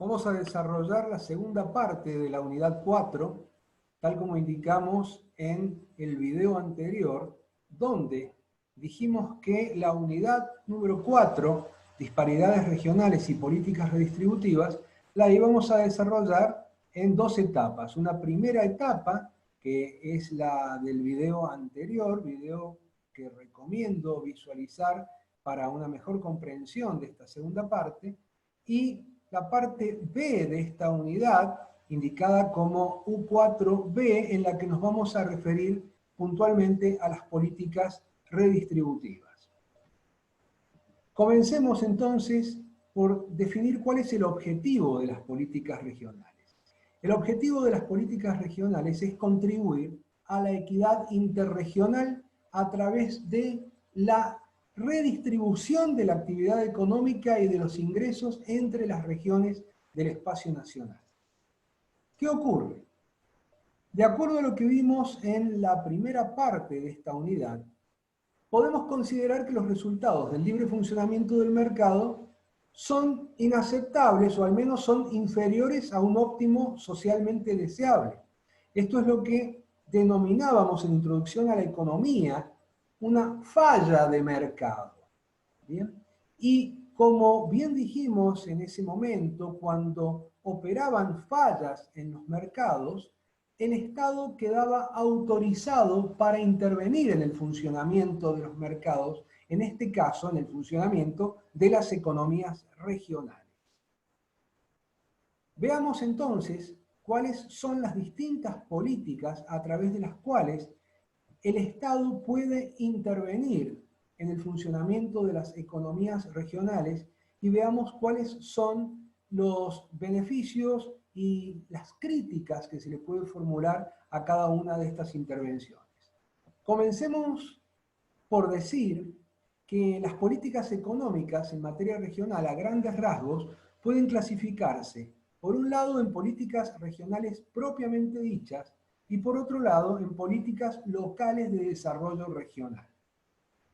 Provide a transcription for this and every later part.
Vamos a desarrollar la segunda parte de la unidad 4, tal como indicamos en el video anterior, donde dijimos que la unidad número 4, disparidades regionales y políticas redistributivas, la íbamos a desarrollar en dos etapas. Una primera etapa, que es la del video anterior, video que recomiendo visualizar para una mejor comprensión de esta segunda parte, y la parte B de esta unidad, indicada como U4B, en la que nos vamos a referir puntualmente a las políticas redistributivas. Comencemos entonces por definir cuál es el objetivo de las políticas regionales. El objetivo de las políticas regionales es contribuir a la equidad interregional a través de la redistribución de la actividad económica y de los ingresos entre las regiones del espacio nacional. ¿Qué ocurre? De acuerdo a lo que vimos en la primera parte de esta unidad, podemos considerar que los resultados del libre funcionamiento del mercado son inaceptables o al menos son inferiores a un óptimo socialmente deseable. Esto es lo que denominábamos en Introducción a la Economía una falla de mercado. ¿Bien? Y como bien dijimos en ese momento, cuando operaban fallas en los mercados, el Estado quedaba autorizado para intervenir en el funcionamiento de los mercados, en este caso en el funcionamiento de las economías regionales. Veamos entonces cuáles son las distintas políticas a través de las cuales el Estado puede intervenir en el funcionamiento de las economías regionales y veamos cuáles son los beneficios y las críticas que se le puede formular a cada una de estas intervenciones. Comencemos por decir que las políticas económicas en materia regional a grandes rasgos pueden clasificarse, por un lado, en políticas regionales propiamente dichas y por otro lado, en políticas locales de desarrollo regional.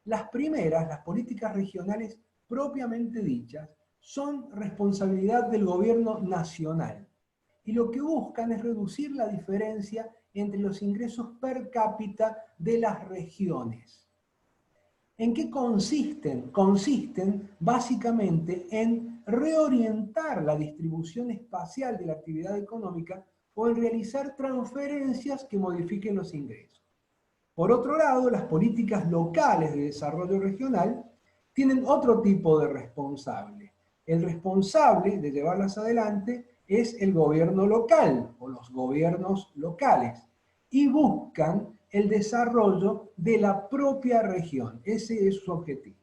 Las primeras, las políticas regionales propiamente dichas, son responsabilidad del gobierno nacional y lo que buscan es reducir la diferencia entre los ingresos per cápita de las regiones. ¿En qué consisten? Consisten básicamente en reorientar la distribución espacial de la actividad económica o en realizar transferencias que modifiquen los ingresos. Por otro lado, las políticas locales de desarrollo regional tienen otro tipo de responsable. El responsable de llevarlas adelante es el gobierno local o los gobiernos locales y buscan el desarrollo de la propia región. Ese es su objetivo.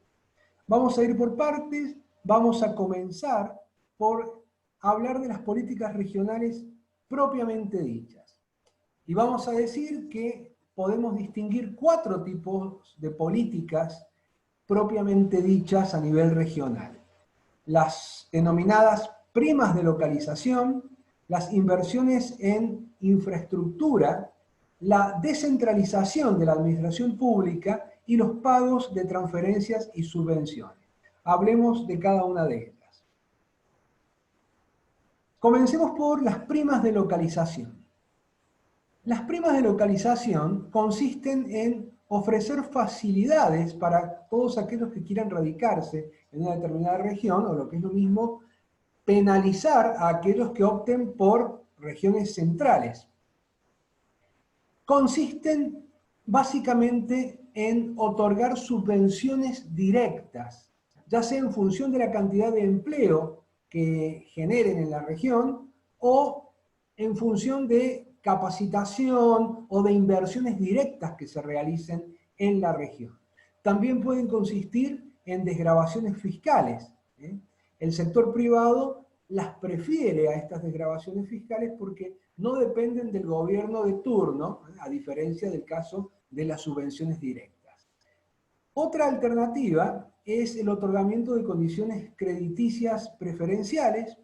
Vamos a ir por partes, vamos a comenzar por hablar de las políticas regionales propiamente dichas. Y vamos a decir que podemos distinguir 4 tipos de políticas propiamente dichas a nivel regional. Las denominadas primas de localización, las inversiones en infraestructura, la descentralización de la administración pública y los pagos de transferencias y subvenciones. Hablemos de cada una de ellas. Comencemos por las primas de localización. Las primas de localización consisten en ofrecer facilidades para todos aquellos que quieran radicarse en una determinada región, o lo que es lo mismo, penalizar a aquellos que opten por regiones centrales. Consisten básicamente en otorgar subvenciones directas, ya sea en función de la cantidad de empleo que generen en la región o en función de capacitación o de inversiones directas que se realicen en la región. También pueden consistir en desgravaciones fiscales. El sector privado las prefiere a estas desgravaciones fiscales porque no dependen del gobierno de turno, a diferencia del caso de las subvenciones directas. Otra alternativa es el otorgamiento de condiciones crediticias preferenciales,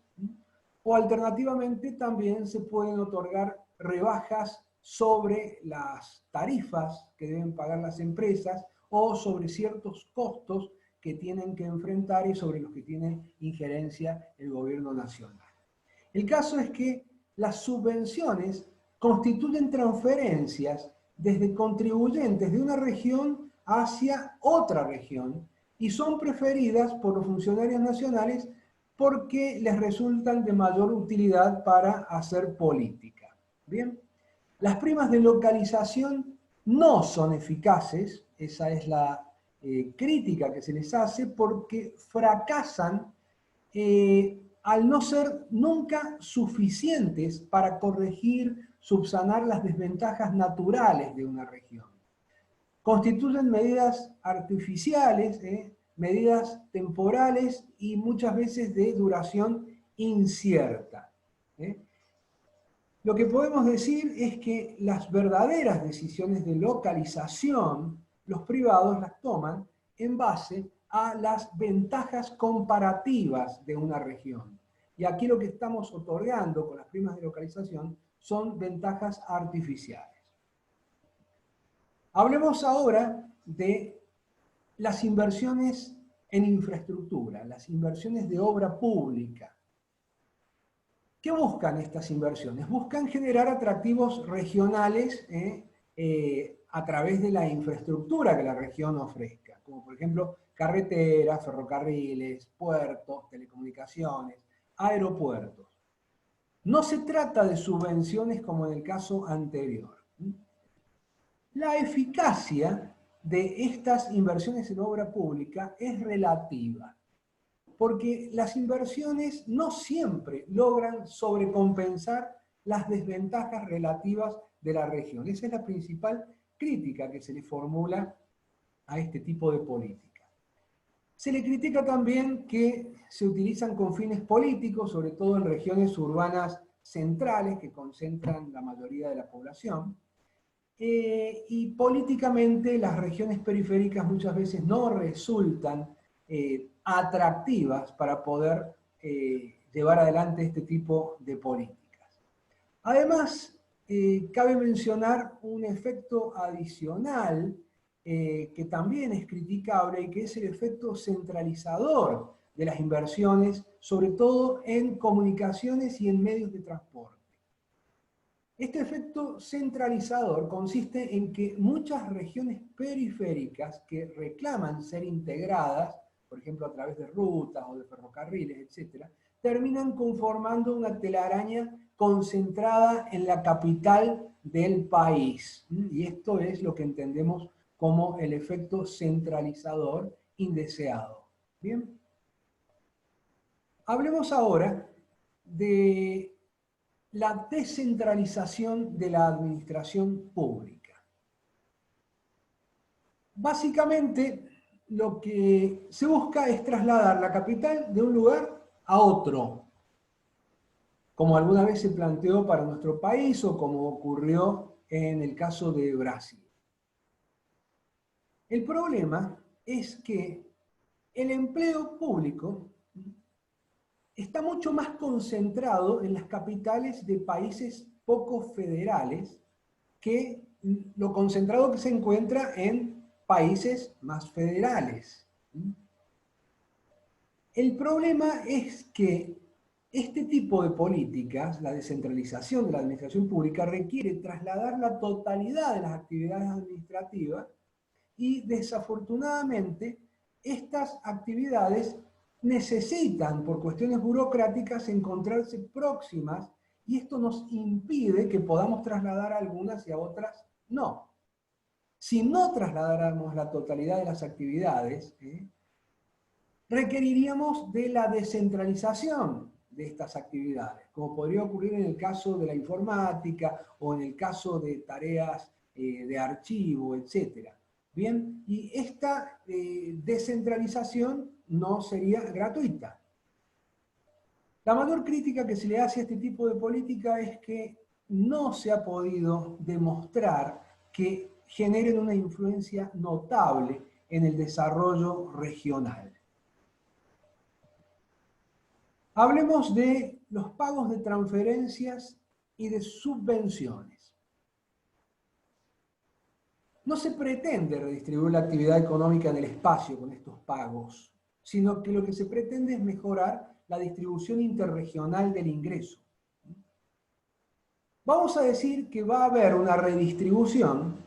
o alternativamente también se pueden otorgar rebajas sobre las tarifas que deben pagar las empresas o sobre ciertos costos que tienen que enfrentar y sobre los que tiene injerencia el gobierno nacional. El caso es que las subvenciones constituyen transferencias desde contribuyentes de una región hacia otra región y son preferidas por los funcionarios nacionales porque les resultan de mayor utilidad para hacer política. Bien, las primas de localización no son eficaces, esa es la crítica que se les hace, porque fracasan al no ser nunca suficientes para corregir, subsanar las desventajas naturales de una región. Constituyen medidas artificiales, medidas temporales y muchas veces de duración incierta. Lo que podemos decir es que las verdaderas decisiones de localización, los privados las toman en base a las ventajas comparativas de una región. Y aquí lo que estamos otorgando con las primas de localización son ventajas artificiales. Hablemos ahora de las inversiones en infraestructura, las inversiones de obra pública. ¿Qué buscan estas inversiones? Buscan generar atractivos regionales a través de la infraestructura que la región ofrezca, como por ejemplo carreteras, ferrocarriles, puertos, telecomunicaciones, aeropuertos. No se trata de subvenciones como en el caso anterior. La eficacia de estas inversiones en obra pública es relativa, porque las inversiones no siempre logran sobrecompensar las desventajas relativas de la región. Esa es la principal crítica que se le formula a este tipo de política. Se le critica también que se utilizan con fines políticos, sobre todo en regiones urbanas centrales que concentran la mayoría de la población, y políticamente las regiones periféricas muchas veces no resultan atractivas para poder llevar adelante este tipo de políticas. Además, cabe mencionar un efecto adicional que también es criticable y que es el efecto centralizador de las inversiones, sobre todo en comunicaciones y en medios de transporte. Este efecto centralizador consiste en que muchas regiones periféricas que reclaman ser integradas, por ejemplo a través de rutas o de ferrocarriles, etc., terminan conformando una telaraña concentrada en la capital del país. Y esto es lo que entendemos como el efecto centralizador indeseado. Bien. Hablemos ahora de la descentralización de la administración pública. Básicamente, lo que se busca es trasladar la capital de un lugar a otro, como alguna vez se planteó para nuestro país o como ocurrió en el caso de Brasil. El problema es que el empleo público está mucho más concentrado en las capitales de países poco federales que lo concentrado que se encuentra en países más federales. El problema es que este tipo de políticas, la descentralización de la administración pública, requiere trasladar la totalidad de las actividades administrativas y desafortunadamente estas actividades necesitan, por cuestiones burocráticas, encontrarse próximas y esto nos impide que podamos trasladar algunas y a otras no. Si no trasladáramos la totalidad de las actividades, requeriríamos de la descentralización de estas actividades, como podría ocurrir en el caso de la informática o en el caso de tareas de archivo, etc. Bien, y esta descentralización no sería gratuita. La mayor crítica que se le hace a este tipo de política es que no se ha podido demostrar que generen una influencia notable en el desarrollo regional. Hablemos de los pagos de transferencias y de subvenciones. No se pretende redistribuir la actividad económica en el espacio con estos pagos, sino que lo que se pretende es mejorar la distribución interregional del ingreso. Vamos a decir que va a haber una redistribución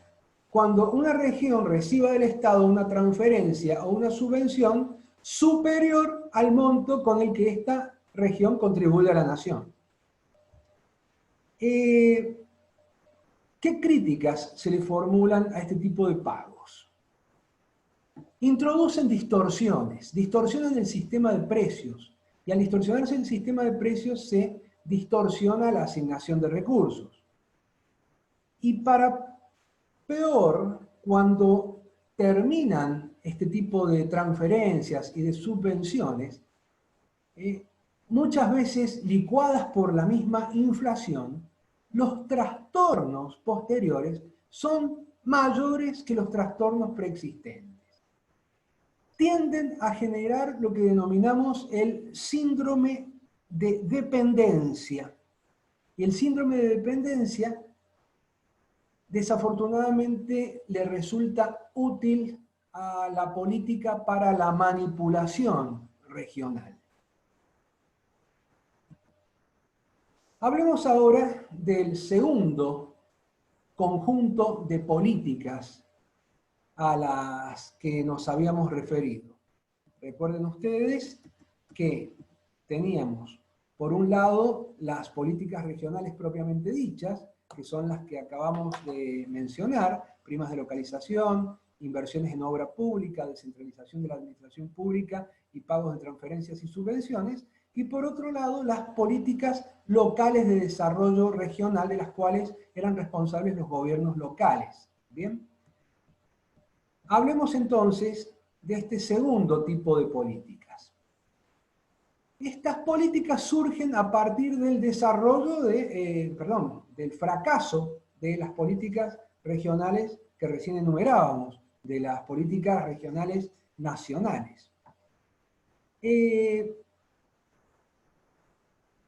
cuando una región reciba del Estado una transferencia o una subvención superior al monto con el que esta región contribuye a la nación. ¿Qué críticas se le formulan a este tipo de pagos? Introducen distorsiones, distorsionan el sistema de precios, y al distorsionarse el sistema de precios se distorsiona la asignación de recursos. Y para peor, cuando terminan este tipo de transferencias y de subvenciones, muchas veces licuadas por la misma inflación, los trastornos posteriores son mayores que los trastornos preexistentes. Tienden a generar lo que denominamos el síndrome de dependencia. Y el síndrome de dependencia desafortunadamente le resulta útil a la política para la manipulación regional. Hablemos ahora del segundo conjunto de políticas a las que nos habíamos referido. Recuerden ustedes que teníamos, por un lado, las políticas regionales propiamente dichas, que son las que acabamos de mencionar, primas de localización, inversiones en obra pública, descentralización de la administración pública y pagos de transferencias y subvenciones, y por otro lado, las políticas locales de desarrollo regional, de las cuales eran responsables los gobiernos locales. ¿Bien? Hablemos entonces de este segundo tipo de políticas. Estas políticas surgen a partir del desarrollo del fracaso de las políticas regionales que recién enumerábamos, de las políticas regionales nacionales.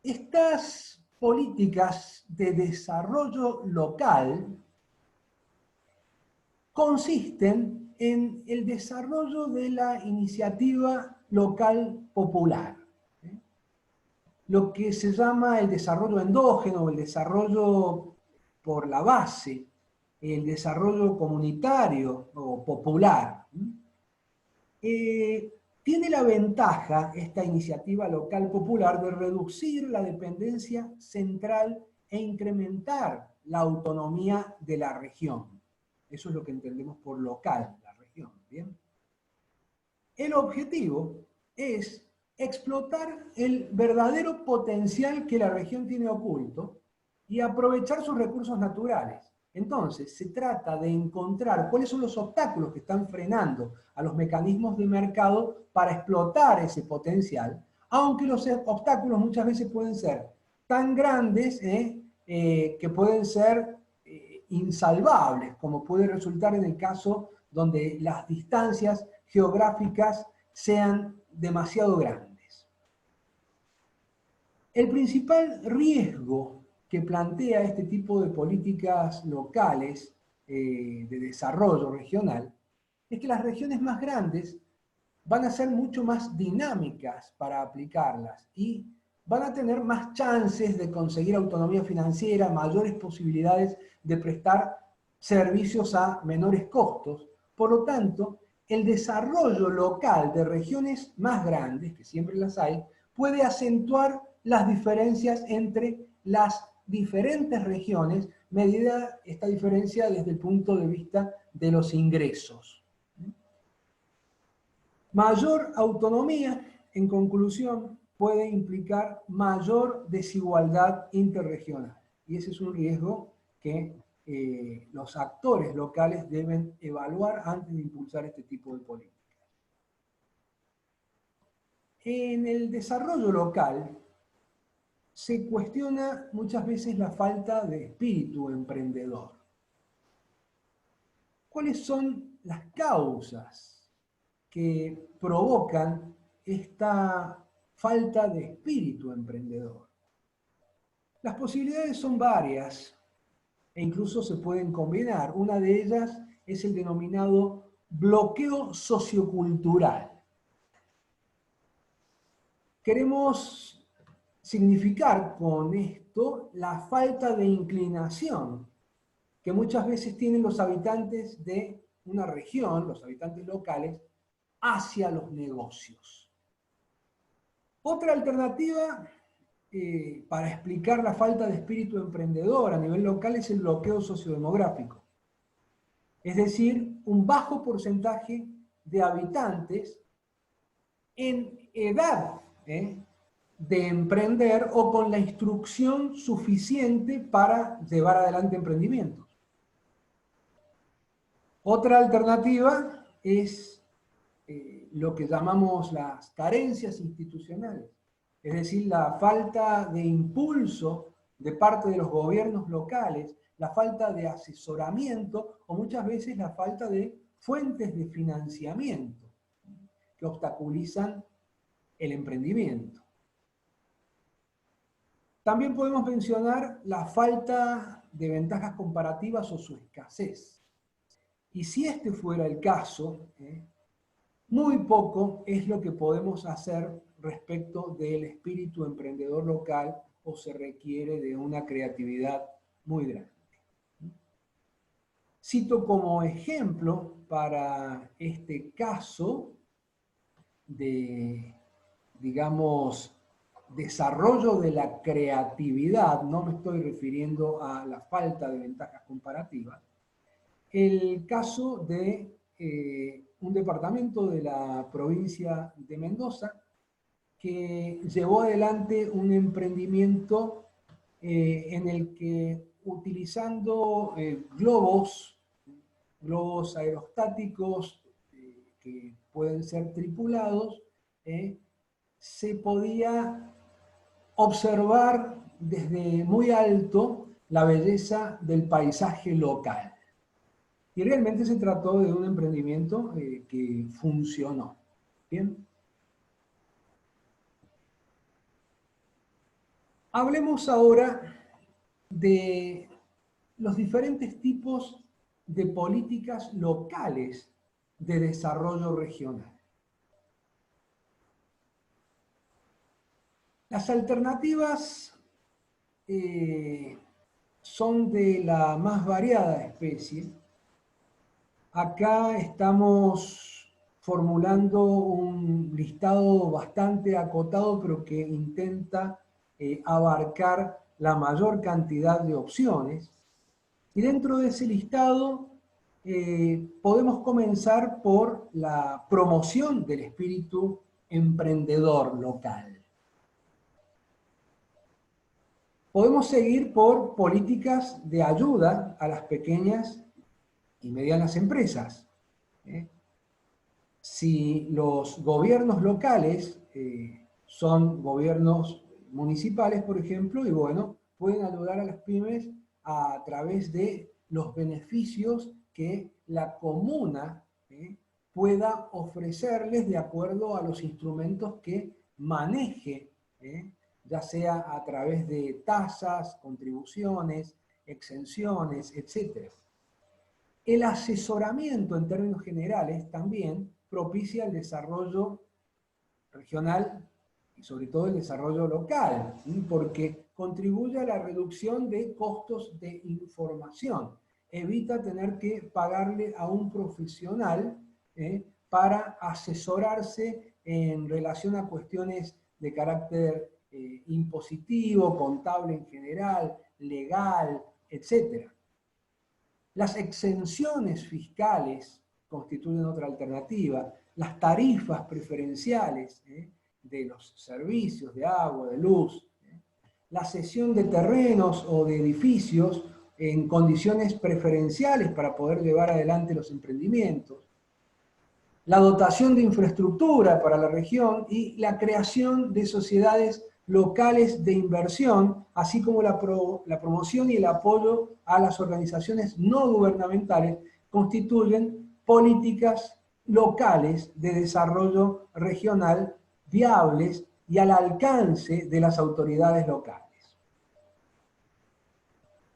Estas políticas de desarrollo local consisten en el desarrollo de la iniciativa local popular, lo que se llama el desarrollo endógeno, el desarrollo por la base, el desarrollo comunitario o popular. Tiene la ventaja, esta iniciativa local popular, de reducir la dependencia central e incrementar la autonomía de la región. Eso es lo que entendemos por local, la región. ¿Bien? El objetivo es explotar el verdadero potencial que la región tiene oculto y aprovechar sus recursos naturales. Entonces, se trata de encontrar cuáles son los obstáculos que están frenando a los mecanismos de mercado para explotar ese potencial, aunque los obstáculos muchas veces pueden ser tan grandes que pueden ser insalvables, como puede resultar en el caso donde las distancias geográficas sean demasiado grandes. El principal riesgo que plantea este tipo de políticas locales de desarrollo regional es que las regiones más grandes van a ser mucho más dinámicas para aplicarlas y van a tener más chances de conseguir autonomía financiera, mayores posibilidades de prestar servicios a menores costos. Por lo tanto, el desarrollo local de regiones más grandes, que siempre las hay, puede acentuar las diferencias entre las diferentes regiones, medida esta diferencia desde el punto de vista de los ingresos. Mayor autonomía, en conclusión, puede implicar mayor desigualdad interregional. Y ese es un riesgo que los actores locales deben evaluar antes de impulsar este tipo de políticas. En el desarrollo local se cuestiona muchas veces la falta de espíritu emprendedor. ¿Cuáles son las causas que provocan esta falta de espíritu emprendedor? Las posibilidades son varias e incluso se pueden combinar. Una de ellas es el denominado bloqueo sociocultural. Queremos significar con esto la falta de inclinación que muchas veces tienen los habitantes de una región, los habitantes locales, hacia los negocios. Otra alternativa para explicar la falta de espíritu emprendedor a nivel local es el bloqueo sociodemográfico. Es decir, un bajo porcentaje de habitantes en edad de emprender o con la instrucción suficiente para llevar adelante emprendimientos. Otra alternativa es lo que llamamos las carencias institucionales, es decir, la falta de impulso de parte de los gobiernos locales, la falta de asesoramiento o muchas veces la falta de fuentes de financiamiento que obstaculizan el emprendimiento. También podemos mencionar la falta de ventajas comparativas o su escasez. Y si este fuera el caso, muy poco es lo que podemos hacer respecto del espíritu emprendedor local o se requiere de una creatividad muy grande. Cito como ejemplo para este caso de, digamos, desarrollo de la creatividad, no me estoy refiriendo a la falta de ventajas comparativas, el caso de un departamento de la provincia de Mendoza que llevó adelante un emprendimiento en el que utilizando globos aerostáticos que pueden ser tripulados, se podía observar desde muy alto la belleza del paisaje local. Y realmente se trató de un emprendimiento que funcionó. ¿Bien? Hablemos ahora de los diferentes tipos de políticas locales de desarrollo regional. Las alternativas son de la más variada especie. Acá estamos formulando un listado bastante acotado, pero que intenta abarcar la mayor cantidad de opciones. Y dentro de ese listado podemos comenzar por la promoción del espíritu emprendedor local. Podemos seguir por políticas de ayuda a las pequeñas y medianas empresas. Si los gobiernos locales son gobiernos municipales, por ejemplo, y bueno, pueden ayudar a las pymes a través de los beneficios que la comuna pueda ofrecerles de acuerdo a los instrumentos que maneje, ya sea a través de tasas, contribuciones, exenciones, etc. El asesoramiento en términos generales también propicia el desarrollo regional y sobre todo el desarrollo local, porque contribuye a la reducción de costos de información, evita tener que pagarle a un profesional para asesorarse en relación a cuestiones de carácter impositivo, contable en general, legal, etc. Las exenciones fiscales constituyen otra alternativa, las tarifas preferenciales de los servicios de agua, de luz, la cesión de terrenos o de edificios en condiciones preferenciales para poder llevar adelante los emprendimientos, la dotación de infraestructura para la región y la creación de sociedades locales de inversión, así como la promoción y el apoyo a las organizaciones no gubernamentales, constituyen políticas locales de desarrollo regional viables y al alcance de las autoridades locales.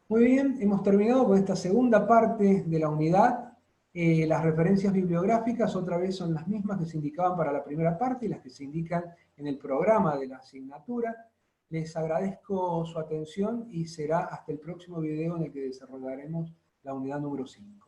Muy bien, hemos terminado con esta segunda parte de la unidad. Las referencias bibliográficas otra vez son las mismas que se indicaban para la primera parte y las que se indican en el programa de la asignatura. Les agradezco su atención y será hasta el próximo video en el que desarrollaremos la unidad número 5.